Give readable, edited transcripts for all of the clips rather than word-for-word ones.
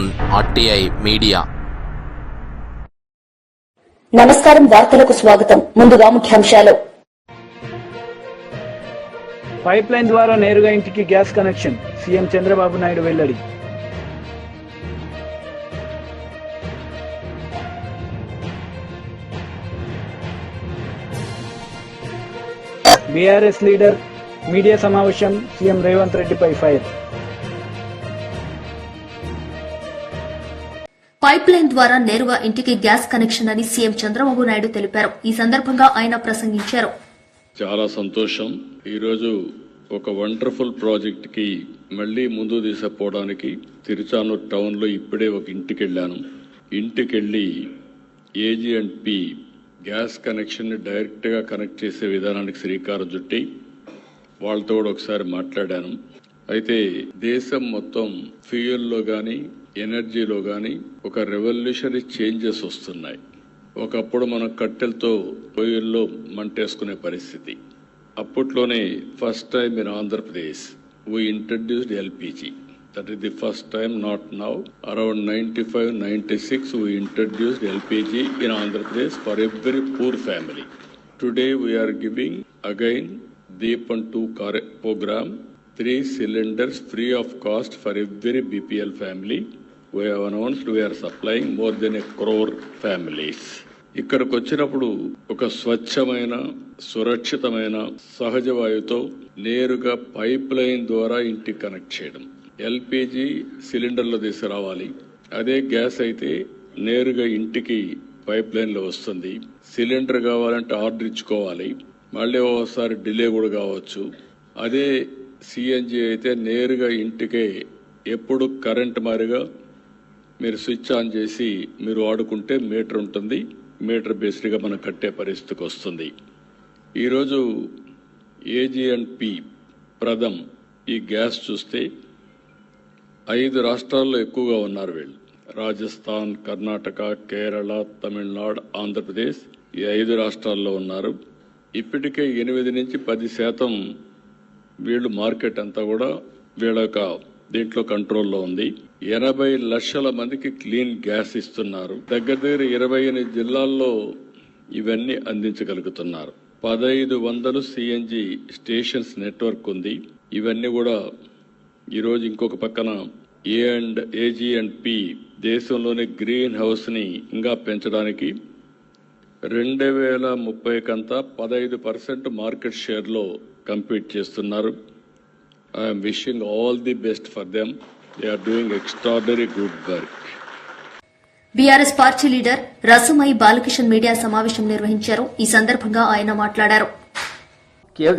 Zone RTI media. నమస్కారం, వార్తలకు స్వాగతం. ముందుగా ముఖ్యాంశాలు. పైప్ లైన్ ద్వారా నేరుగా ఇంటికి gas connection, CM Chandrababu Naidu వెల్లడి. బీఆర్ఎస్ లీడర్ మీడియా సమావేశం, సీఎం రేవంత్ రెడ్డిపై ఫైర్. పైప్ లైన్ ద్వారా నేరుగా ఇంటికి గ్యాస్ కనెక్షన్ అని సీఎం చంద్రబాబు నాయుడు తెలిపారు. ఈ సందర్భంగా ఆయన ప్రసంగించారు. చాలా సంతోషం. ఈరోజు ఒక వండర్ఫుల్ ప్రాజెక్ట్ కి మళ్లీ ముందు తీసుకుపోవడానికి తిరుచానూరు టౌన్ లో ఇప్పుడే ఒక ఇంటికి వెళ్ళాను. ఇంటికెళ్లి AG&P గ్యాస్ కనెక్షన్ ని డైరెక్ట్ గా కనెక్ట్ చేసే విధానానికి శ్రీకారం చుట్టి వాళ్ళతో కూడా ఒకసారి మాట్లాడాను. అయితే దేశం మొత్తం ఫ్యూయల్లో గాని ఎనర్జీలో గాని ఒక రెవల్యూషనరీ చేంజెస్ వస్తున్నాయి. ఒకప్పుడు మనం కట్టెలతో పొయ్యిల్లో మంటేసుకునే పరిస్థితి. అప్పట్లోనే first time in Andhra Pradesh we introduced LPG. That is the first time, not now. Around 95-96 we introduced LPG in Andhra Pradesh for every poor family. Today we are giving again Deepan 2 program, 3 cylinders free of cost for every BPL family. We have announced we are supplying more than 1 crore families. ఇక్కడికి వచ్చినప్పుడు ఒక స్వచ్ఛమైన సురక్షితమైన సహజ వాయువుతో నేరుగా pipe line ద్వారా ఇంటికి connect చేయడం. LPG సిలిండర్లో తీసుకురావాలి. అదే గ్యాస్ అయితే నేరుగా ఇంటికి పైప్ లైన్ లో వస్తుంది. సిలిండర్ కావాలంటే ఆర్డర్ ఇచ్చుకోవాలి, మళ్ళీ ఒకసారి డిలే కూడా కావచ్చు. అదే CNG అయితే నేరుగా ఇంటికే ఎప్పుడు కరెంట్ మారిగా మీరు స్విచ్ ఆన్ చేసి మీరు వాడుకుంటే మీటర్ ఉంటుంది. మీటర్ బేస్డ్గా మనం కట్టే పరిస్థితికి వస్తుంది. ఈరోజు AG&P ప్రథమ్ ఈ గ్యాస్ చూస్తే 5 రాష్ట్రాల్లో ఎక్కువగా ఉన్నారు వీళ్ళు. రాజస్థాన్, కర్ణాటక, కేరళ, తమిళనాడు, ఆంధ్రప్రదేశ్ ఈ 5 రాష్ట్రాల్లో ఉన్నారు. ఇప్పటికే 8 నుంచి 10% వీళ్ళు మార్కెట్ అంతా కూడా వీళ్ళ యొక్క దీంట్లో కంట్రోల్లో ఉంది. 80 లక్షల మందికి క్లీన్ గ్యాస్ ఇస్తున్నారు. దగ్గర 28 జిల్లాల్లో ఇవన్నీ అందించగలుగుతున్నారు. 1500 CNG స్టేషన్స్ నెట్వర్క్ ఉంది. ఇవన్నీ కూడా ఈరోజు ఇంకొక పక్కన AG&P దేశంలోని గ్రీన్ హౌస్ ని ఇంకా పెంచడానికి 2030 కంతా 15% మార్కెట్ షేర్ లో కంపీట్ చేస్తున్నారు. I am wishing all the best for them. They are doing extraordinary good work. BRS party leader Rasamayi Balakishan media సమావేశం నిర్వహించారు. ఈ సందర్భంగా ఆయన మాట్లాడారు.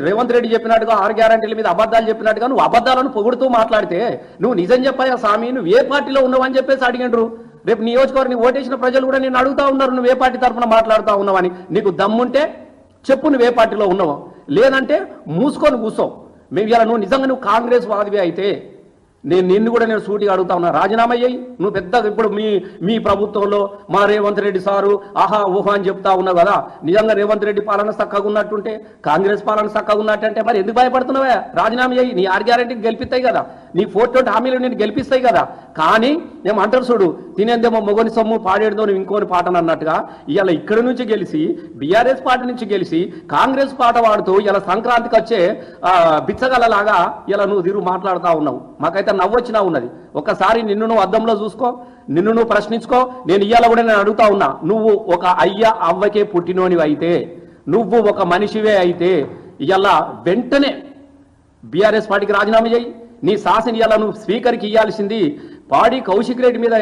రేవంత్ రెడ్డి చెప్పినట్టుగా 6 గ్యారంటీల మీద అబద్దాలు చెప్పినట్టుగా నువ్వు అబద్దాలను పొగుడుతూ మాట్లాడితే నువ్వు నిజం చెప్పాయా స్వామి, నువ్వు ఏ పార్టీలో ఉన్నావు అని చెప్పేసి అడిగిండ్రు. రేపు నియోజకవర్గం ఓటేసిన ప్రజలు కూడా నేను అడుగుతా ఉన్నారు, నువ్వు ఏ పార్టీ తరఫున మాట్లాడుతూ ఉన్నావని. నీకు దమ్ముంటే చెప్పు నువ్వు ఏ పార్టీలో ఉన్నావో, లేదంటే మూసుకొని కూర్చో. మేము ఇలా నువ్వు కాంగ్రెస్ వాదివే అయితే నిన్ను కూడా నేను సూటిగా అడుగుతా ఉన్నా, రాజీనామా చేయి. నువ్వు పెద్ద ఇప్పుడు మీ ప్రభుత్వంలో మా రేవంత్ రెడ్డి సారు ఆహా ఊహా అని చెప్తా ఉన్నావు కదా. నిజంగా రేవంత్ రెడ్డి పాలన చక్కగా ఉన్నట్టుంటే, కాంగ్రెస్ పాలన చక్కగా ఉన్నట్టంటే మరి ఎందుకు భయపడుతున్నావా? రాజీనామా చేయి. నీ 6 గ్యారంటీకి గెలిపిస్తాయి కదా, నీ 420 హామీలు నేను గెలిపిస్తాయి కదా. కానీ మేము అంటారు చూడు, తినేందేమో మొగని సొమ్ము పాడేడుదో నువ్వు ఇంకోని పాటను అన్నట్టుగా ఇవాళ ఇక్కడి నుంచి గెలిచి బీఆర్ఎస్ పార్టీ నుంచి గెలిచి కాంగ్రెస్ పాట వాడుతూ ఇలా సంక్రాంతికి వచ్చే బిచ్చగలలాగా ఇలా నువ్వు తిరుగు మాట్లాడుతూ ఉన్నావు. మాకైతే నవ్వొచ్చినా ఉన్నది. ఒక్కసారి నిన్ను నువ్వు అద్దంలో చూసుకో, నిన్ను నువ్వు ప్రశ్నించుకో. నేను ఇవాళ కూడా నేను అడుగుతా ఉన్నా, నువ్వు ఒక అయ్య అవ్వకే పుట్టినోనివి అయితే, నువ్వు ఒక మనిషివే అయితే ఇవాళ వెంటనే బీఆర్ఎస్ పార్టీకి రాజీనామా చేయి. నీ శాసన ఇవాళ నువ్వు స్పీకర్కి ఇవ్వాల్సింది పాడి కౌశిక్ రెడ్డి మీద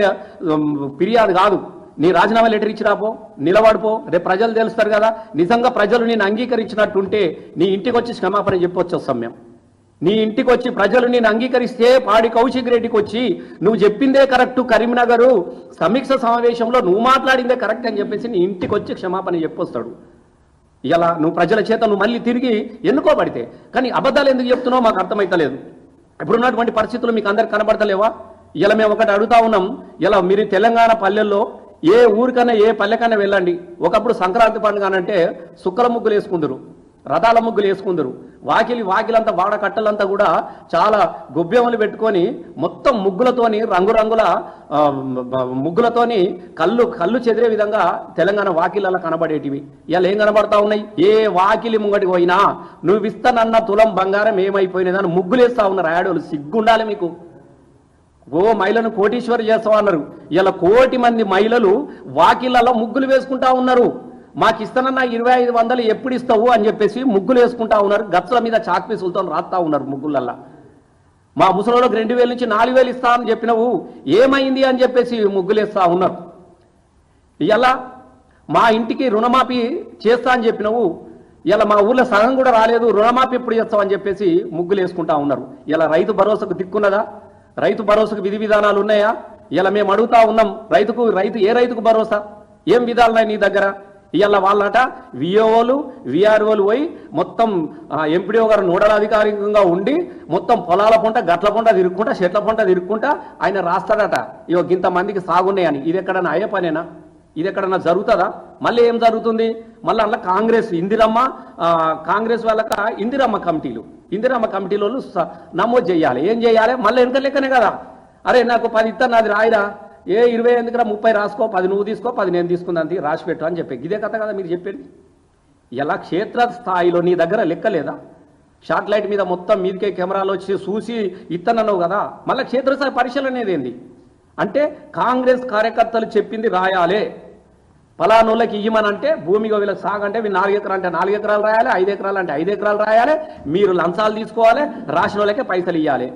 ఫిర్యాదు కాదు, నీ రాజీనామా లెటర్ ఇచ్చిరాపో, నిలబడిపో. రేపు ప్రజలు తెలుస్తారు కదా. నిజంగా ప్రజలు నేను అంగీకరించినట్టుంటే నీ ఇంటికి వచ్చి క్షమాపణ చెప్పొచ్చు సమయం. నీ ఇంటికి వచ్చి ప్రజలు నేను అంగీకరిస్తే పాడి కౌశిక్ రెడ్డికి వచ్చి నువ్వు చెప్పిందే కరెక్ట్, కరీంనగర్ సమీక్ష సమావేశంలో నువ్వు మాట్లాడిందే కరెక్ట్ అని చెప్పేసి నీ ఇంటికి వచ్చి క్షమాపణ చెప్పొస్తాడు. ఇలా నువ్వు ప్రజల చేత నువ్వు మళ్ళీ తిరిగి ఎన్నుకోబడితే. కానీ అబద్ధాలు ఎందుకు చెప్తున్నావు మాకు అర్థమైతలేదు. ఇప్పుడున్నటువంటి పరిస్థితులు మీకు అందరికి కనబడతలేవా? ఇలా మేము ఒకటి అడుగుతా ఉన్నాం. ఇలా మీరు తెలంగాణ పల్లెల్లో ఏ ఊరికన్నా ఏ పల్లెకన్నా వెళ్ళండి. ఒకప్పుడు సంక్రాంతి పండుగ అంటే సుక్కల ముగ్గులు వేసుకుందరు. రథాల ముగ్గులు వేసుకుందరు. వాకిలంతా వాడకట్టలంతా కూడా చాలా గొబ్బెమ్మలు పెట్టుకొని మొత్తం ముగ్గులతోని రంగురంగుల ముగ్గులతోని కళ్ళు చెదిరే విధంగా తెలంగాణ వాకిళ్ళలో కనబడేటివి. ఇలా ఏం కనబడతా ఉన్నాయి? ఏ వాకిలి ముంగటికి పోయినా నువ్వు ఇస్తానన్న తులం బంగారం ఏమైపోయినదని ముగ్గులేస్తా ఉన్నారు. ఆడోళ్ళు సిగ్గుండాలి మీకు. మహిళను కోటీశ్వరి చేస్తామన్నారు. ఇలా 1 కోటి మంది మహిళలు వాకిళ్లలో ముగ్గులు వేసుకుంటా ఉన్నారు. మాకు ఇస్తానన్నా 2500 ఎప్పుడు ఇస్తావు అని చెప్పేసి ముగ్గులు వేసుకుంటా ఉన్నారు. గచ్చుల మీద చాక్పీసులతో రాస్తా ఉన్నారు ముగ్గులల్లా. మా ముసలిలోకి 2000 నుంచి 4000 ఇస్తా అని చెప్పినవు ఏమైంది అని చెప్పేసి ముగ్గులు వేస్తా ఉన్నారు. ఇలా మా ఇంటికి రుణమాఫీ చేస్తా అని చెప్పినవు ఇలా మా ఊర్లో సగం కూడా రాలేదు, రుణమాఫీ ఎప్పుడు చేస్తావు అని చెప్పేసి ముగ్గులు వేసుకుంటా ఉన్నారు. ఇలా రైతు భరోసాకు దిక్కున్నదా? రైతు భరోసాకు విధి విధానాలు ఉన్నాయా? ఇలా మేము అడుగుతా ఉన్నాం. ఏ రైతుకు భరోసా? ఏం విధాలున్నాయి నీ దగ్గర? ఇవాళ వాళ్ళట విఓలు విఆర్ఓలు పోయి మొత్తం ఎంపీడీఓ గారు నోడల్ అధికారికంగా ఉండి మొత్తం పొలాల పొంట గట్ల పొంట తిరుక్కుంటా చెట్ల పొంట తిరుక్కుంటా ఆయన రాస్తాడట ఇగో ఇంతమందికి సాగున్నాయని. ఇది ఎక్కడన్నా అయ్యే పనేనా? ఇది ఎక్కడన్నా జరుగుతుందా? మళ్ళీ ఏం జరుగుతుంది? మళ్ళీ అలా కాంగ్రెస్ వాళ్ళక ఇందిరమ్మ కమిటీలో నమోదు చేయాలి. ఏం చేయాలి? మళ్ళీ ఎంత లెక్కనే కదా. అరే నాకు 10 ఇస్తాను, నాది రాయిరా. 20 ఎందుకురా, 30 రాసుకో, 10 నువ్వు తీసుకో, 10 నేను తీసుకుందాంది రాసి పెట్టు అని చెప్పి ఇదే కథ కదా మీరు చెప్పేది. ఇలా క్షేత్ర స్థాయిలో నీ దగ్గర లెక్కలేదా? శాటిలైట్ మీద మొత్తం మీదికే కెమెరాలు వచ్చి చూసి ఇత్తనన్నావు కదా. మళ్ళీ క్షేత్రస్థాయి పరిశీలన అనేది ఏంది అంటే కాంగ్రెస్ కార్యకర్తలు చెప్పింది రాయాలే. ఫలానోళ్ళకి ఇయ్యమనంటే భూమిగా వీళ్ళకి సాగంటే 4 ఎకరాలు అంటే 4 ఎకరాలు రాయాలి, 5 ఎకరాలు అంటే 5 ఎకరాలు రాయాలి. మీరు లంచాలు తీసుకోవాలి, రాసిన వాళ్ళకే పైసలు ఇవ్వాలి.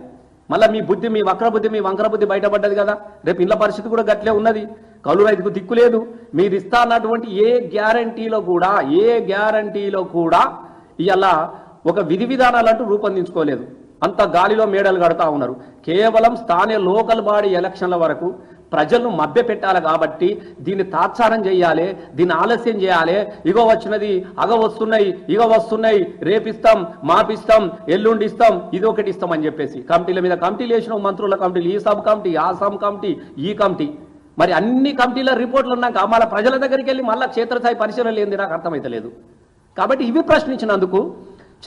మళ్ళీ మీ వక్ర బుద్ధి మీ వంకర బుద్ధి బయటపడ్డది కదా. రేపు ఇళ్ళ పరిస్థితి కూడా గట్లే ఉన్నది. కౌలు రైతుకు దిక్కు లేదు. మీరు ఇస్తా అన్నటువంటి ఏ గ్యారంటీలో కూడా ఇలా ఒక విధి విధానాలంటూ రూపొందించుకోలేదు. అంత గాలిలో మేడలు కడతా ఉన్నారు. కేవలం స్థానిక లోకల్ బాడీ ఎలక్షన్ల వరకు ప్రజలను మభ్య పెట్టాలి కాబట్టి దీన్ని తాత్సారం చేయాలి, దీన్ని ఆలస్యం చేయాలి. ఇగో వచ్చినది, వస్తున్నాయి, రేపిస్తాం, మాపిస్తాం, ఎల్లుండి ఇస్తాం, ఇది ఒకటి ఇస్తాం అని చెప్పేసి కమిటీల మీద కమిటీలు వేసిన మంత్రుల కమిటీలు, ఈ సబ్ కమిటీ, ఆ సబ్ కమిటీ, ఈ కమిటీ. మరి అన్ని కమిటీల రిపోర్ట్లు ఉన్నాక మళ్ళీ ప్రజల దగ్గరికి వెళ్ళి మళ్ళీ క్షేత్రస్థాయి పరిశీలన ఏంది నాకు అర్థమైతలేదు. కాబట్టి ఇవి ప్రశ్నించినందుకు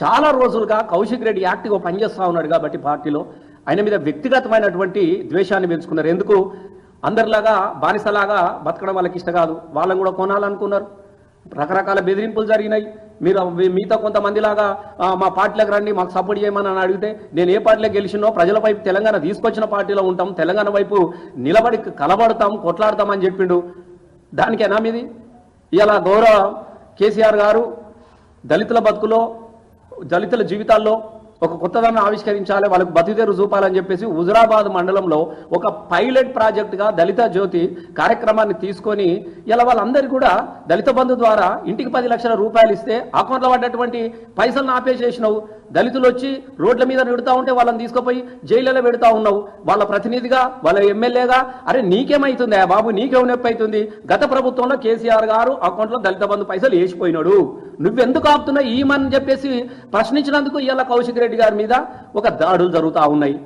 చాలా రోజులుగా కౌశిక్ రెడ్డి యాక్టివ్గా పనిచేస్తూ ఉన్నాడు కాబట్టి పార్టీలో ఆయన మీద వ్యక్తిగతమైనటువంటి ద్వేషాన్ని పెంచుకున్నారు. ఎందుకు? అందరిలాగా బానిసలాగా బతకడం వాళ్ళకి ఇష్టం కాదు. వాళ్ళని కూడా కొనాలనుకున్నారు. రకరకాల బెదిరింపులు జరిగినాయి. మీతో కొంతమందిలాగా మా పార్టీలకు రండి, మాకు సపోర్ట్ చేయమని అని అడిగితే నేను ఏ పార్టీలో గెలిచినో ప్రజల వైపు తెలంగాణ తీసుకొచ్చిన పార్టీలో ఉంటాం, తెలంగాణ వైపు నిలబడి కలబడతాం, కొట్లాడతామని చెప్పిండు. దానికేనా మీది? ఇలా గౌరవ కేసీఆర్ గారు దళితుల బతుకులో, దళితుల జీవితాల్లో ఒక కొత్తదాన్ని ఆవిష్కరించాలి, వాళ్ళకు బతుకుదేరు చూపాలని చెప్పేసి హుజురాబాద్ మండలంలో ఒక పైలట్ ప్రాజెక్టుగా దళిత జ్యోతి కార్యక్రమాన్ని తీసుకొని ఇలా వాళ్ళందరికీ కూడా దళిత బంధు ద్వారా ఇంటికి 10 లక్షల రూపాయలు ఇస్తే అకౌంట్లో పడ్డటువంటి పైసలను ఆపేసేసినావు. దళితులు వచ్చి రోడ్ల మీద నిడుతూ ఉంటే వాళ్ళని తీసుకుపోయి జైళ్ళలో పెడతా ఉన్నావు. వాళ్ళ ప్రతినిధిగా, వాళ్ళ ఎమ్మెల్యేగా. అరే నీకేమైతుంది బాబు, నీకేం నొప్పి అవుతుంది? గత ప్రభుత్వంలో కేసీఆర్ గారు అకౌంట్లో దళిత బంధు పైసలు వేసిపోయినాడు, నువ్వెందుకు ఆపుతున్నావు ఈమని చెప్పేసి ప్రశ్నించినందుకు ఇలా కౌశిక్ రెడ్డి గారి మీద ఒక దాడులు జరుగుతూ ఉన్నాయి.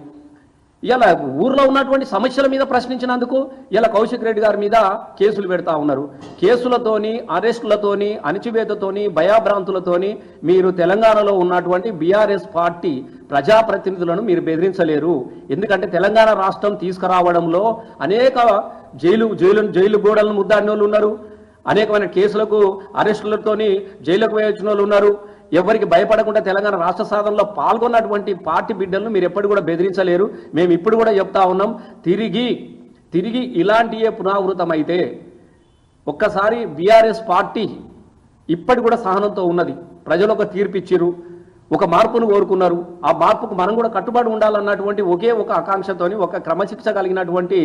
ఇలా ఊర్లో ఉన్నటువంటి సమస్యల మీద ప్రశ్నించినందుకు ఇలా కౌశిక్ రెడ్డి గారి మీద కేసులు పెడతా ఉన్నారు. కేసులతోని, అరెస్టులతోని, అణచివేతతోని, భయాభ్రాంతులతోని మీరు తెలంగాణలో ఉన్నటువంటి బీఆర్ఎస్ పార్టీ ప్రజాప్రతినిధులను మీరు బెదిరించలేరు. ఎందుకంటే తెలంగాణ రాష్ట్రం తీసుకురావడంలో అనేక జైలు గోడలను ముద్దాడిన వాళ్ళు ఉన్నారు. అనేకమైన కేసులకు, అరెస్టులతోని జైలుకు వేయించిన వాళ్ళు ఉన్నారు. ఎవరికి భయపడకుండా తెలంగాణ రాష్ట్ర సాధనలో పాల్గొన్నటువంటి పార్టీ బిడ్డలను మీరు ఎప్పుడు కూడా బెదిరించలేరు. మేము ఇప్పుడు కూడా చెప్తా ఉన్నాం, తిరిగి ఇలాంటియే పునరావృతమైతే ఒక్కసారి బీఆర్ఎస్ పార్టీ ఇప్పటి కూడా సహనంతో ఉన్నది. ప్రజలు ఒక తీర్పు ఇచ్చిరు, ఒక మార్పును కోరుకున్నారు. ఆ మార్పుకు మనం కూడా కట్టుబడి ఉండాలన్నటువంటి ఒకే ఒక ఆకాంక్షతోని, ఒక క్రమశిక్ష కలిగినటువంటి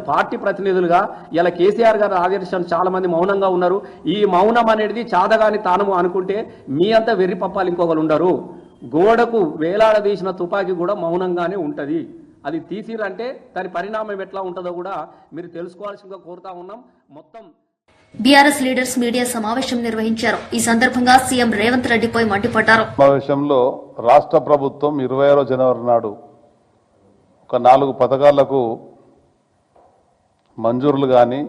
పార్టీ ప్రతినిధులుగా ఇలా కేసీఆర్ గారు ఆదర్శం చాలా మంది మౌనంగా ఉన్నారు. ఈ మౌనం అనేది చాదగాని తానము అనుకుంటే మీ అంతా వెర్రి పప్పాలు ఇంకొకరు ఉండరు. గోడకు వేలాడదీసిన తుపాకీ కూడా మౌనంగానే ఉంటుంది. అది తీసిరంటే దాని పరిణామం ఎట్లా ఉంటుందో కూడా మీరు తెలుసుకోవాల్సిందిగా కోరుతా ఉన్నాం. మొత్తం బీఆర్ఎస్ లీడర్స్ మీడియా సమావేశం నిర్వహించారు. ఈ సందర్భంగా సీఎం రేవంత్ రెడ్డిపై మండిపడ్డారు. సమావేశంలో రాష్ట్ర ప్రభుత్వం 26 జనవరి నాడు ఒక 4 పథకాలకు మంజూరులు కానీ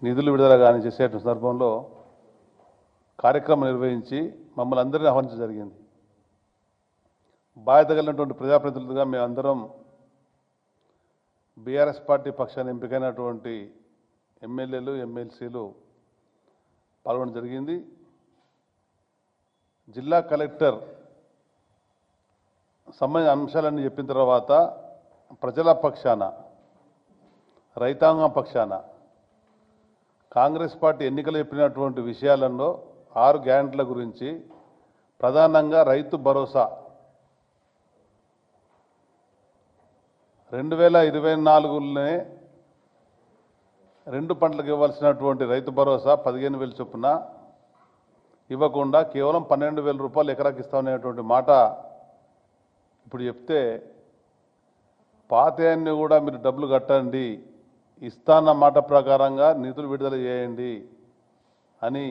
నిధులు విడుదల కానీ చేసే సందర్భంలో కార్యక్రమం నిర్వహించి మమ్మల్ని అందరినీ ఆహ్వానించడం జరిగింది. బాధ్యత కలిగినటువంటి ప్రజాప్రతినిధులుగా మేమందరం బీఆర్ఎస్ పార్టీ పక్షాన్ని ఎంపికైనటువంటి ఎమ్మెల్యేలు ఎమ్మెల్సీలు పాల్గొనడం జరిగింది. జిల్లా కలెక్టర్ సంబంధించిన అంశాలన్నీ చెప్పిన తర్వాత ప్రజల పక్షాన, రైతాంగం పక్షాన కాంగ్రెస్ పార్టీ ఎన్నికలు చెప్పినటువంటి విషయాలలో 6 గ్యారెంటీల గురించి, ప్రధానంగా రైతు భరోసా 2024లోనే 2 పంటలకు ఇవ్వాల్సినటువంటి రైతు భరోసా 15,000 చొప్పున ఇవ్వకుండా కేవలం 12,000 రూపాయలు ఎకరాకి ఇస్తామనేటువంటి మాట ఇప్పుడు చెప్తే, పాతయాన్ని కూడా మీరు డబ్బులు కట్టండి, ఇస్తాన్న మాట ప్రకారంగా నిధులు విడుదల చేయండి అని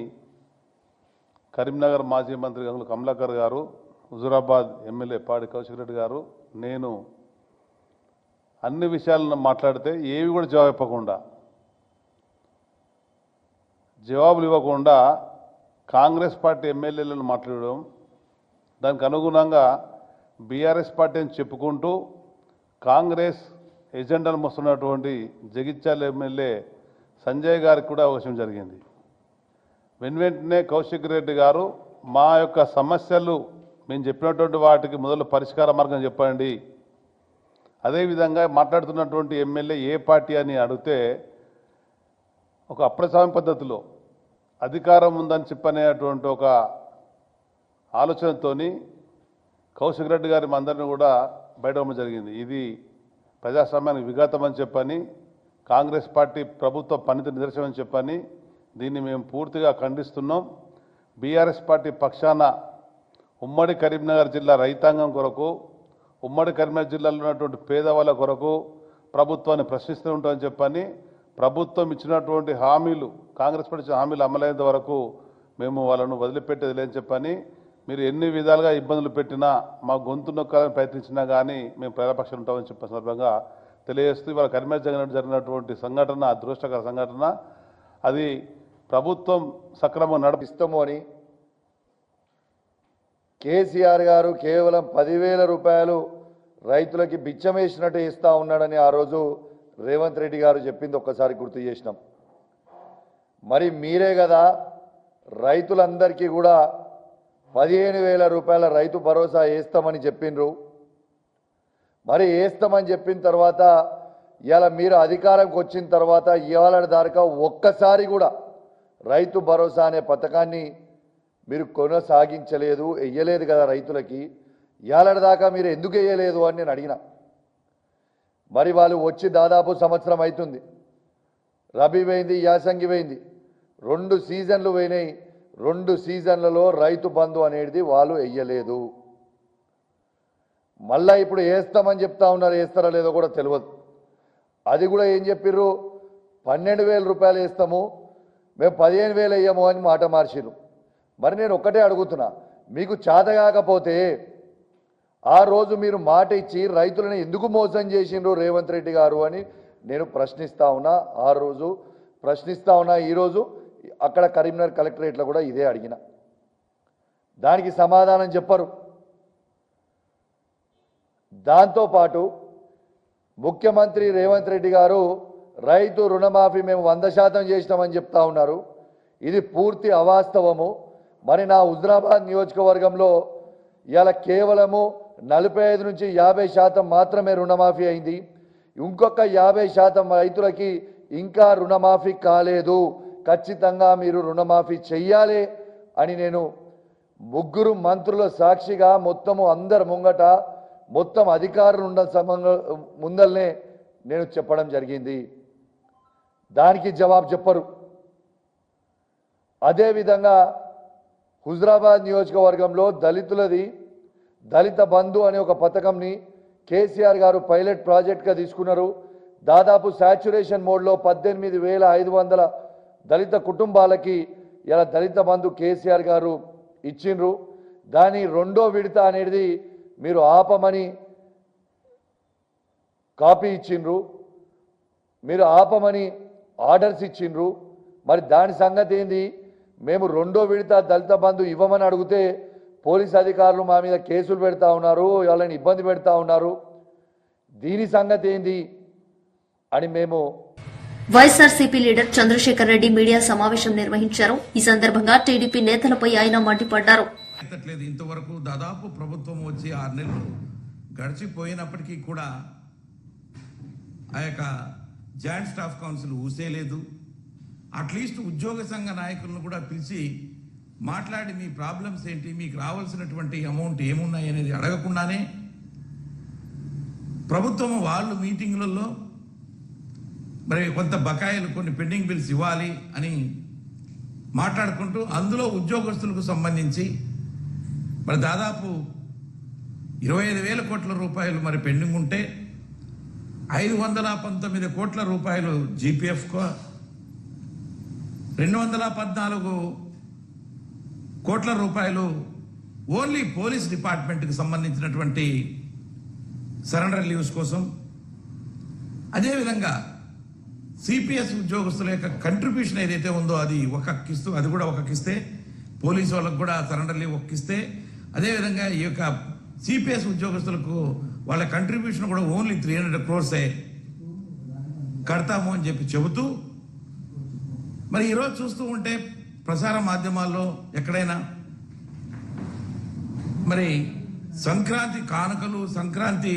కరీంనగర్ మాజీ మంత్రి గంగుల కమలాకర్ గారు, హుజూరాబాద్ ఎమ్మెల్యే పాడి కౌశిక్ రెడ్డి గారు, నేను అన్ని విషయాలను మాట్లాడితే ఏవి కూడా జవాబులు ఇవ్వకుండా కాంగ్రెస్ పార్టీ ఎమ్మెల్యేలను మాట్లాడడం, దానికి అనుగుణంగా బీఆర్ఎస్ పార్టీ అని చెప్పుకుంటూ కాంగ్రెస్ ఎజెండాను మోస్తున్నటువంటి జగిత్యాల ఎమ్మెల్యే సంజయ్ గారికి కూడా అవకాశం జరిగింది. వెంటనే కౌశిక్ రెడ్డి గారు మా యొక్క సమస్యలు మేము చెప్పినటువంటి వాటికి మొదలు పరిష్కార మార్గం చెప్పండి, అదేవిధంగా మాట్లాడుతున్నటువంటి ఎమ్మెల్యే ఏ పార్టీ అని అడిగితే ఒక అప్రజాస్వామ్య పద్ధతిలో అధికారం ఉందని చెప్పనేటువంటి ఒక ఆలోచనతోని కౌశిక్ రెడ్డి గారి అందరిని కూడా బయటపడడం జరిగింది. ఇది ప్రజాస్వామ్యానికి విఘాతం అని చెప్పని, కాంగ్రెస్ పార్టీ ప్రభుత్వ పనితీరు నిదర్శనం అని చెప్పని దీన్ని మేము పూర్తిగా ఖండిస్తున్నాం. బీఆర్ఎస్ పార్టీ పక్షాన ఉమ్మడి కరీంనగర్ జిల్లా రైతాంగం కొరకు, ఉమ్మడి కరీంనగర్ జిల్లాలో ఉన్నటువంటి పేదవాళ్ళ కొరకు ప్రభుత్వాన్ని ప్రశ్నిస్తూ ఉంటామని చెప్పని, ప్రభుత్వం ఇచ్చినటువంటి హామీలు, కాంగ్రెస్ పార్టీ ఇచ్చిన హామీలు అమలైనంత వరకు మేము వాళ్ళను వదిలిపెట్టేది లేని చెప్పని, మీరు ఎన్ని విధాలుగా ఇబ్బందులు పెట్టినా, మా గొంతు నొక్కాలని ప్రయత్నించినా కానీ మేము ప్రజాపక్షాలు ఉంటామని చెప్పే సందర్భంగా తెలియజేస్తూ, ఇవాళ కరీంనగర్ జరిగినటువంటి సంఘటన అదృష్టకర సంఘటన. అది ప్రభుత్వం సక్రమంగా నడిపిస్తాము అని కేసీఆర్ గారు కేవలం 10,000 రూపాయలు రైతులకి బిచ్చమేసినట్టు ఇస్తా ఉన్నాడని ఆ రోజు రేవంత్ రెడ్డి గారు చెప్పింది ఒక్కసారి గుర్తు చేసినాం. మరి మీరే కదా రైతులందరికీ కూడా 15,000 రూపాయల రైతు భరోసా వేస్తామని చెప్పిండ్రు. మరి వేస్తామని చెప్పిన తర్వాత ఇవాళ మీరు అధికారంకి వచ్చిన తర్వాత ఇవాళ దాకా ఒక్కసారి కూడా రైతు భరోసా అనే పథకాన్ని మీరు కొనసాగించలేదు, వెయ్యలేదు కదా రైతులకి. ఇవాళ దాకా మీరు ఎందుకు వేయలేదు అని నేను అడిగిన. మరి వాళ్ళు వచ్చి దాదాపు సంవత్సరం అవుతుంది. రబీ పోయింది, యాసంగి పోయింది, 2 సీజన్లు పోయినాయి. 2 సీజన్లలో రైతు బంధు అనేది వాళ్ళు వెయ్యలేదు. మళ్ళా ఇప్పుడు వేస్తామని చెప్తా ఉన్నారు, వేస్తారో లేదో కూడా తెలియదు. అది కూడా ఏం చెప్పిర్రు, 12,000 రూపాయలు వేస్తాము, మేము 15,000 వేయము అని మాట మార్చిరు. మరి నేను ఒక్కటే అడుగుతున్నా, మీకు చేత కాకపోతే ఆ రోజు మీరు మాట ఇచ్చి రైతులను ఎందుకు మోసం చేసిండ్రు రేవంత్ రెడ్డి గారు అని నేను ప్రశ్నిస్తా ఉన్నా. ఆ రోజు ప్రశ్నిస్తా ఉన్నా, ఈరోజు అక్కడ కరీంనగర్ కలెక్టరేట్లో కూడా ఇదే అడిగిన. దానికి సమాధానం చెప్పరు. దాంతోపాటు ముఖ్యమంత్రి రేవంత్ రెడ్డి గారు రైతు రుణమాఫీ మేము 100% చేసినామని చెప్తా ఉన్నారు. ఇది పూర్తి అవాస్తవము. మరి నా హుజూరాబాద్ నియోజకవర్గంలో ఇవాళ కేవలము 45 నుంచి 50% మాత్రమే రుణమాఫీ అయింది. ఇంకొక 50% రైతులకి ఇంకా రుణమాఫీ కాలేదు. ఖచ్చితంగా మీరు రుణమాఫీ చెయ్యాలి అని నేను 3 మంత్రుల సాక్షిగా మొత్తము అందరి ముంగట మొత్తం అధికారులు ఉన్న ముందల్నే నేను చెప్పడం జరిగింది. దానికి జవాబు చెప్పరు. అదేవిధంగా హుజూరాబాద్ నియోజకవర్గంలో దళితులది దళిత బంధు అనే ఒక పథకంని కేసీఆర్ గారు పైలట్ ప్రాజెక్ట్గా తీసుకున్నారు. దాదాపు సాచ్యురేషన్ మోడ్లో 18,500 దళిత కుటుంబాలకి ఇలా దళిత బంధు కేసీఆర్ గారు ఇచ్చిండ్రు. దాని 2వ విడత అనేది మీరు ఆపమని కాపీ ఇచ్చిండ్రు, మీరు ఆపమని ఆర్డర్స్ ఇచ్చిండ్రు. మరి దాని సంగతి ఏంది? మేము రెండో విడత దళిత బంధు ఇవ్వమని అడిగితే పోలీస్ అధికారులు మా మీద కేసులు పెడతా ఉన్నారు, వాళ్ళని ఇబ్బంది పెడతా ఉన్నారు. దీని సంగతి ఏంది అని మేము వైఎస్ఆర్సీపీ లీడర్ చంద్రశేఖర్ రెడ్డి మీడియా సమావేశం నిర్వహించారు. ఈ సందర్భంగా టీడీపీ నేతలపై ఆయన మండిపడ్డారు. ఇంతవరకు దాదాపు ప్రభుత్వం వచ్చి 6 నెలలు గడిచిపోయినప్పటికీ కూడా ఆ యొక్క జాయింట్ స్టాఫ్ కౌన్సిల్ ఊసేలేదు. అట్లీస్ట్ ఉద్యోగ సంఘ నాయకులను కూడా పిలిచి మాట్లాడి మీ ప్రాబ్లమ్స్ ఏంటి, మీకు రావాల్సినటువంటి అమౌంట్ ఏమున్నాయి అనేది అడగకుండానే ప్రభుత్వం వాళ్ళు మీటింగులలో మరి కొంత బకాయిలు కొన్ని పెండింగ్ బిల్స్ ఇవ్వాలి అని మాట్లాడుకుంటూ అందులో ఉద్యోగస్తులకు సంబంధించి మరి దాదాపు 25,000 కోట్ల రూపాయలు మరి పెండింగ్ ఉంటే 519 కోట్ల రూపాయలు జీపీఎఫ్కో, 214 కోట్ల రూపాయలు ఓన్లీ పోలీస్ డిపార్ట్మెంట్కి సంబంధించినటువంటి సరెండర్ లీవ్స్ కోసం, అదేవిధంగా సిపిఎస్ ఉద్యోగస్తుల యొక్క కంట్రిబ్యూషన్ ఏదైతే ఉందో అది అది కూడా ఒకకిస్తే, పోలీసు వాళ్ళకు కూడా సరెండర్ లీవ్ ఒక్కిస్తే, అదేవిధంగా ఈ యొక్క సిపిఎస్ ఉద్యోగస్తులకు వాళ్ళ కంట్రిబ్యూషన్ కూడా ఓన్లీ 300 crores కడతాము అని చెప్పి చెబుతూ మరి ఈరోజు చూస్తూ ఉంటే ప్రసార మాధ్యమాల్లో ఎక్కడైనా మరి సంక్రాంతి కానుకలు, సంక్రాంతి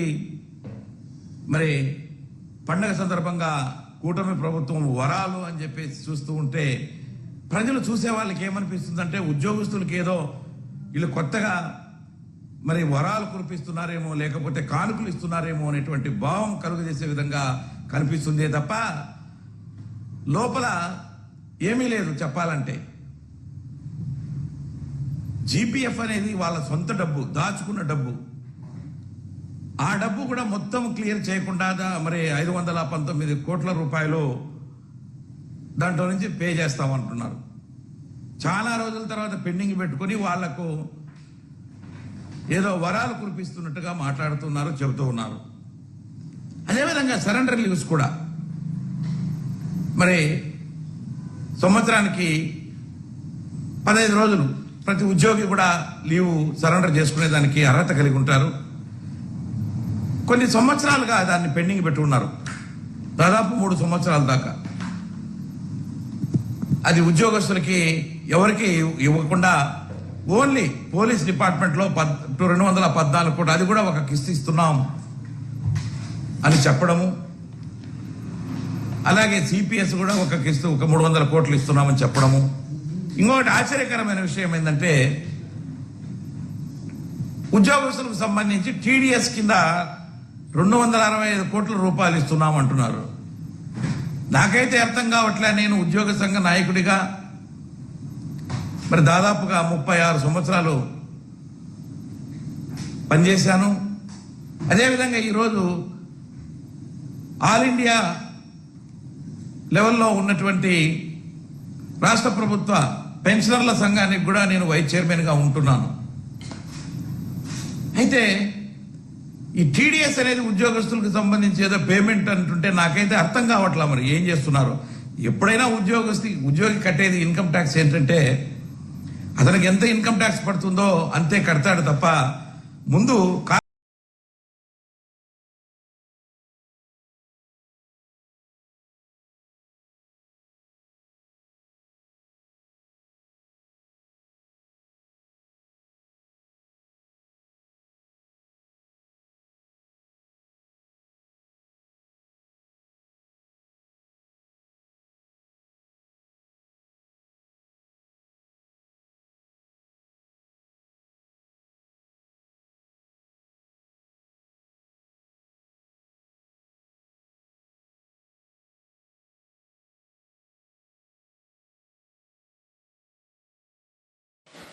మరి పండగ సందర్భంగా కూటమి ప్రభుత్వం వరాలు అని చెప్పేసి చూస్తూ ఉంటే ప్రజలు చూసే వాళ్ళకి ఏమనిపిస్తుందంటే ఉద్యోగస్తులకి ఏదో వీళ్ళు కొత్తగా మరి వరాలు కురిపిస్తున్నారేమో, లేకపోతే కానుకలు ఇస్తున్నారేమో అనేటువంటి భావం కలుగజేసే విధంగా కనిపిస్తుందే తప్ప లోపల ఏమీ లేదు. చెప్పాలంటే జీపీఎఫ్ అనేది వాళ్ళ సొంత డబ్బు, దాచుకున్న డబ్బు. ఆ డబ్బు కూడా మొత్తం క్లియర్ చేయకుండా మరి 519 కోట్ల రూపాయలు దాంట్లో నుంచి పే చేస్తామంటున్నారు. చాలా రోజుల తర్వాత పెండింగ్ పెట్టుకుని వాళ్లకు ఏదో వరాలు కురిపిస్తున్నట్టుగా మాట్లాడుతున్నారు, చెబుతూ ఉన్నారు. అదేవిధంగా సరెండర్ లీవ్స్ కూడా మరి సంవత్సరానికి 15 రోజులు ప్రతి ఉద్యోగి కూడా లీవ్ సరెండర్ చేసుకునే దానికి అర్హత కలిగి ఉంటారు. కొన్ని సంవత్సరాలుగా దాన్ని పెండింగ్ పెట్టుకున్నారు, దాదాపు 3 సంవత్సరాల దాకా. అది ఉద్యోగస్తులకి ఎవరికి ఇవ్వకుండా ఓన్లీ పోలీస్ డిపార్ట్మెంట్లో 214 కోట్లు, అది కూడా ఒక కిస్తీ ఇస్తున్నాం అని చెప్పడము, అలాగే సిపిఎస్ కూడా ఒక కిస్తీ 300 కోట్లు ఇస్తున్నామని చెప్పడము. ఇంకొకటి ఆశ్చర్యకరమైన విషయం ఏంటంటే ఉద్యోగస్తులకు సంబంధించి టీడీఎస్ కింద 265 కోట్ల రూపాయలు ఇస్తున్నామంటున్నారు. నాకైతే అర్థం కావట్లే. నేను ఉద్యోగ సంఘ నాయకుడిగా మరి దాదాపుగా 36 సంవత్సరాలు పనిచేశాను. అదేవిధంగా ఈరోజు ఆల్ ఇండియా లెవెల్లో ఉన్నటువంటి రాష్ట్ర ప్రభుత్వ పెన్షనర్ల సంఘానికి కూడా నేను వైస్ చైర్మన్గా ఉంటున్నాను. అయితే ఈ టీడీఎస్ అనేది ఉద్యోగస్తులకు సంబంధించి ఏదో పేమెంట్ అంటుంటే నాకైతే అర్థం కావట్లా మరి ఏం చేస్తున్నారు. ఎప్పుడైనా ఉద్యోగి కట్టేది ఇన్కమ్ ట్యాక్స్ ఏంటంటే అతనికి ఎంత ఇన్కమ్ ట్యాక్స్ పడుతుందో అంతే కడతాడు తప్ప ముందు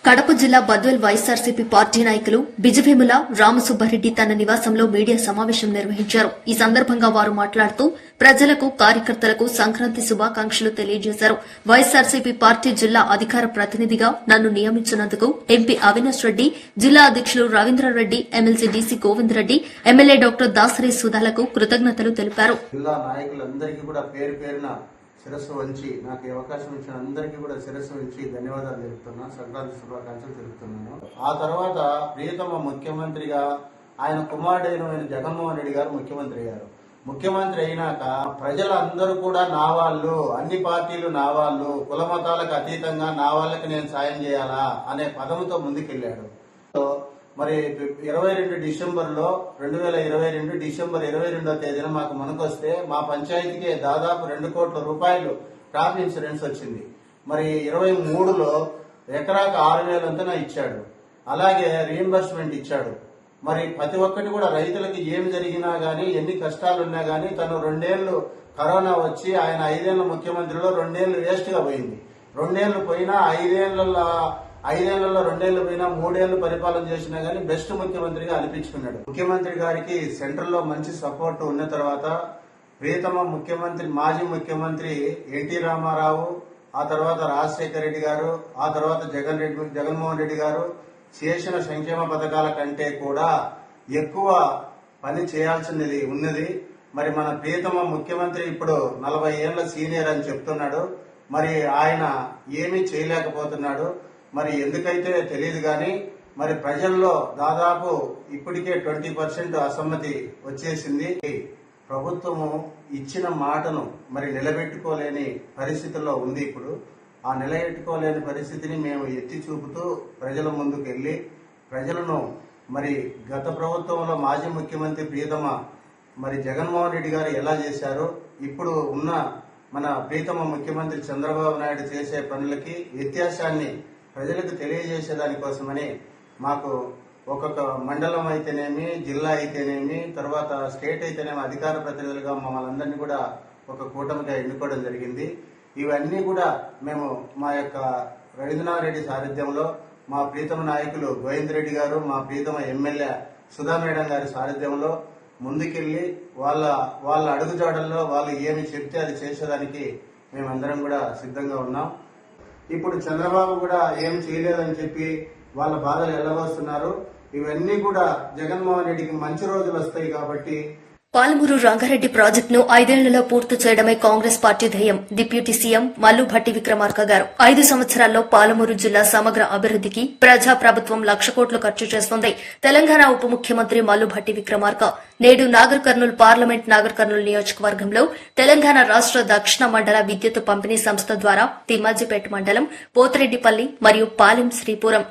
కడప జిల్లా బద్వేల్ వైఎస్ఆర్సీపీ పార్టీ నాయకులు బిజవేముల రామసుబ్బారెడ్డి తన నివాసంలో మీడియా సమావేశం నిర్వహించారు. ఈ సందర్భంగా వారు మాట్లాడుతూ ప్రజలకు, కార్యకర్తలకు సంక్రాంతి శుభాకాంక్షలు తెలియజేశారు. వైఎస్ఆర్సీపీ పార్టీ జిల్లా అధికార ప్రతినిధిగా నన్ను నియమించినందుకు ఎంపీ అవినాష్ రెడ్డి, జిల్లా అధ్యకులు Ravindra Reddy, MLC DC Govinda Reddy, MLA doctor Dasari సుధాలకు కృతజ్ఞతలు తెలిపారు. జిల్లా నాయకులందరికీ కూడా పేరు పేరున శిరస్సు వంచి నాకు ఈ అవకాశం ఇచ్చిన అందరికీ కూడా శిరస్సు వంచి ధన్యవాదాలు తెలుపుతున్నా, సంక్రాంతి శుభాకాంక్షలు తెలుపుతున్నాను. ఆ తర్వాత ప్రియతమ ముఖ్యమంత్రిగా ఆయన కుమారుడైన జగన్మోహన్ రెడ్డి గారు ముఖ్యమంత్రి అయ్యారు. ముఖ్యమంత్రి అయినాక ప్రజలందరూ కూడా నా వాళ్ళు, అన్ని పార్టీలు నా వాళ్ళు, కుల మతాలకు అతీతంగా నా వాళ్ళకి నేను సాయం చేయాలా అనే పదముతో ముందుకెళ్లాడు. మరి 22 డిసెంబర్లో 2022 డిసెంబర్ 22వ తేదీన మాకు మనకొస్తే మా పంచాయతీకి దాదాపు 2 కోట్ల రూపాయలు క్రాప్ ఇన్సూరెన్స్ వచ్చింది. మరి 23లో ఎకరాకు 6,000 అంతనా ఇచ్చాడు. అలాగే రీఎంబర్స్మెంట్ ఇచ్చాడు. మరి ప్రతి ఒక్కటి కూడా రైతులకి ఏమి జరిగినా గానీ, ఎన్ని కష్టాలున్నా గానీ, తను 2 ఏళ్లు కరోనా వచ్చి ఆయన 5 ఏళ్ల ముఖ్యమంత్రిలో 2 ఏళ్లు వేస్ట్ గా పోయింది. 2 ఏళ్లు పోయినా 5 ఏళ్లలో 2 ఏళ్లు పోయినా 3 ఏళ్లు పరిపాలన చేసినా గానీ బెస్ట్ ముఖ్యమంత్రిగా అనిపించుకున్నాడు. ముఖ్యమంత్రి గారికి సెంట్రల్ లో మంచి సపోర్ట్ ఉన్న తర్వాత ప్రియతమ ముఖ్యమంత్రి, మాజీ ముఖ్యమంత్రి ఎన్టీ రామారావు, ఆ తర్వాత రాజశేఖర రెడ్డి గారు, ఆ తర్వాత జగన్మోహన్ రెడ్డి గారు చేసిన సంక్షేమ పథకాల కంటే కూడా ఎక్కువ పని చేయాల్సినది ఉన్నది. మరి మన ప్రియతమ ముఖ్యమంత్రి ఇప్పుడు 40 ఏళ్ల సీనియర్ అని చెప్తున్నాడు. మరి ఆయన ఏమీ చేయలేకపోతున్నాడు. మరి ఎందుకైతే తెలియదు కానీ మరి ప్రజల్లో దాదాపు ఇప్పటికే 20% అసమ్మతి వచ్చేసింది. ప్రభుత్వము ఇచ్చిన మాటను మరి నిలబెట్టుకోలేని పరిస్థితుల్లో ఉంది. ఇప్పుడు ఆ నిలబెట్టుకోలేని పరిస్థితిని మేము ఎత్తి చూపుతూ ప్రజల ముందుకు వెళ్లి ప్రజలను మరి గత ప్రభుత్వంలో మాజీ ముఖ్యమంత్రి ప్రియతమ మరి జగన్మోహన్ రెడ్డి గారు ఎలా చేశారో, ఇప్పుడు ఉన్న మన ప్రియతమ ముఖ్యమంత్రి చంద్రబాబు నాయుడు చేసే పనులకి వ్యత్యాసాన్ని ప్రజలకు తెలియజేసేదానికోసమని మాకు ఒక్కొక్క మండలం అయితేనేమి, జిల్లా అయితేనేమి, తర్వాత స్టేట్ అయితేనేమి అధికార ప్రతినిధులుగా మమ్మల్ని అందరినీ కూడా ఒక కూటమిగా ఎన్నుకోవడం జరిగింది. ఇవన్నీ కూడా మేము మా యొక్క రవీంద్రనాథ్ రెడ్డి సారథ్యంలో, మా ప్రీతమ నాయకులు గోవింద్ రెడ్డి గారు, మా ప్రీతమ ఎమ్మెల్యే సుధా మేడం గారి సారథ్యంలో ముందుకెళ్లి వాళ్ళ అడుగుజాడల్లో వాళ్ళు ఏమి చెప్తే అది చేసేదానికి మేమందరం కూడా సిద్ధంగా ఉన్నాం. ఇప్పుడు చంద్రబాబు కూడా ఏం చేయలేదని చెప్పి వాళ్ళ బాధలు ఎల్లబోస్తున్నారు. ఇవన్నీ కూడా జగన్మోహన్ రెడ్డికి మంచి రోజులు వస్తాయి కాబట్టి పాలమూరు రంగారెడ్డి ప్రాజెక్టును 5 ఏళ్లలో పూర్తి చేయడమే కాంగ్రెస్ పార్టీ ధ్యేయం. డిప్యూటీ సీఎం మల్లు భట్టి విక్రమార్క గారు 5 సంవత్సరాల్లో పాలమూరు జిల్లా సమగ్ర అభివృద్దికి ప్రజా ప్రభుత్వం 1,00,000 కోట్లు ఖర్చు చేస్తోంది. తెలంగాణ ఉప ముఖ్యమంత్రి మల్లు భట్టి విక్రమార్క నేడు నాగర్ కర్నూల్ పార్లమెంట్ నాగర్ కర్నూల్ నియోజకవర్గంలో తెలంగాణ రాష్ట దక్షిణ మండల విద్యుత్ పంపిణీ సంస్థ ద్వారా తిమ్మాజిపేట మండలం పోతిరెడ్డిపల్లి మరియు పాలెం శ్రీపురం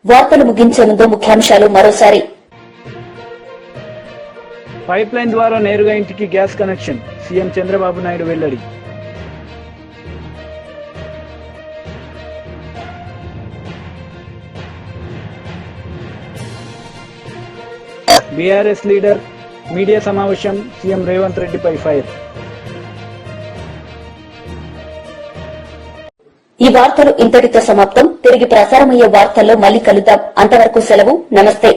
వార్తలు ముగించే ముందు ముఖ్యాంశాలు మరోసారి. పైప్ లైన్ ద్వారా నేరుగా ఇంటికి gas connection, CM Chandrababu Naidu వెల్లడి. బీఆర్ఎస్ లీడర్ మీడియా సమావేశం, సీఎం రేవంత్ రెడ్డిపై ఫైర్. ఈ వార్తలు ఇంతటితో సమాప్తం. తిరిగి ప్రసారమయ్యే వార్తల్లో మళ్లీ కలుద్దాం. అంతవరకు సెలవు. నమస్తే.